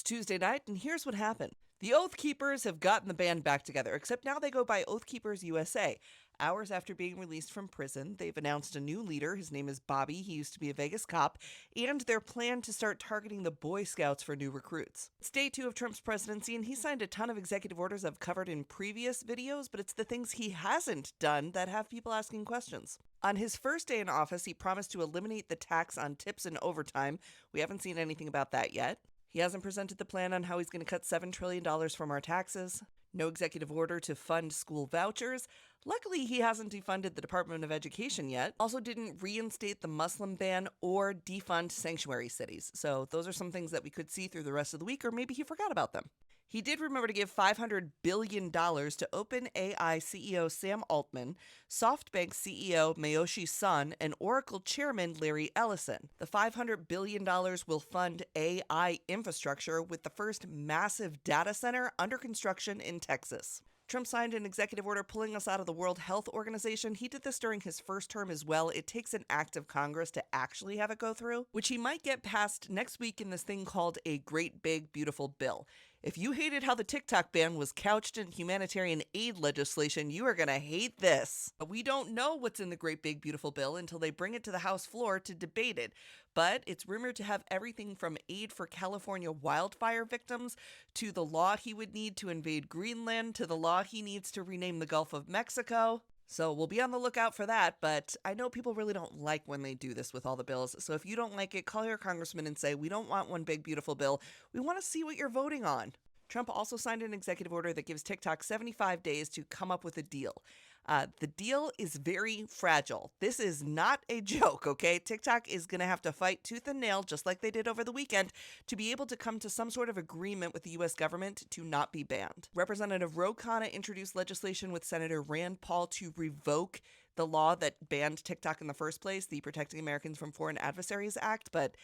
It's Tuesday night, and here's what happened. The Oath Keepers have gotten the band back together, except now they go by Oath Keepers USA. Hours after being released from prison, they've announced a new leader. His name is Bobby. He used to be a Vegas cop, and their plan to start targeting the Boy Scouts for new recruits. It's day 2 of Trump's presidency, and he signed a ton of executive orders I've covered in previous videos, but it's the things he hasn't done that have people asking questions. On his first day in office, he promised to eliminate the tax on tips and overtime. We haven't seen anything about that yet. He hasn't presented the plan on how he's going to cut $7 trillion from our taxes. No executive order to fund school vouchers. Luckily, he hasn't defunded the Department of Education yet. Also didn't reinstate the Muslim ban or defund sanctuary cities. So those are some things that we could see through the rest of the week, or maybe he forgot about them. He did remember to give $500 billion to OpenAI CEO Sam Altman, SoftBank CEO Mayoshi Son, and Oracle Chairman Larry Ellison. The $500 billion will fund AI infrastructure with the first massive data center under construction in Texas. Trump signed an executive order pulling us out of the World Health Organization. He did this during his first term as well. It takes an act of Congress to actually have it go through, which he might get passed next week in this thing called a Great Big Beautiful Bill. If you hated how the TikTok ban was couched in humanitarian aid legislation, you are going to hate this. We don't know what's in the Great Big Beautiful Bill until they bring it to the House floor to debate it. But it's rumored to have everything from aid for California wildfire victims to the law he would need to invade Greenland to the law he needs to rename the Gulf of Mexico. So we'll be on the lookout for that, but I know people really don't like when they do this with all the bills. So if you don't like it, call your congressman and say, we don't want one big, beautiful bill. We want to see what you're voting on. Trump also signed an executive order that gives TikTok 75 days to come up with a deal. The deal is very fragile. This is not a joke, okay? TikTok is going to have to fight tooth and nail, just like they did over the weekend, to be able to come to some sort of agreement with the U.S. government to not be banned. Representative Ro Khanna introduced legislation with Senator Rand Paul to revoke the law that banned TikTok in the first place, the Protecting Americans from Foreign Adversaries Act, but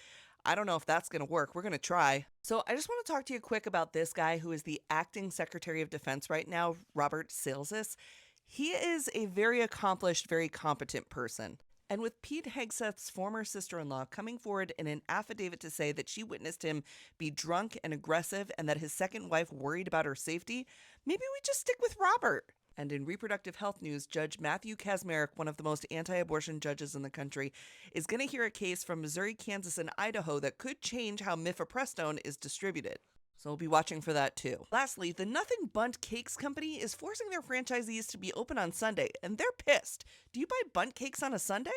I don't know if that's going to work. We're going to try. So I just want to talk to you quick about this guy who is the acting Secretary of Defense right now, Robert Salis. He is a very accomplished, very competent person. And with Pete Hegseth's former sister-in-law coming forward in an affidavit to say that she witnessed him be drunk and aggressive and that his second wife worried about her safety, maybe we just stick with Robert. And in reproductive health news, Judge Matthew Kacsmaryk, one of the most anti-abortion judges in the country, is going to hear a case from Missouri, Kansas, and Idaho that could change how mifepristone is distributed. So we'll be watching for that too. Lastly, the Nothing Bundt Cakes Company is forcing their franchisees to be open on Sunday, and they're pissed. Do you buy bundt cakes on a Sunday?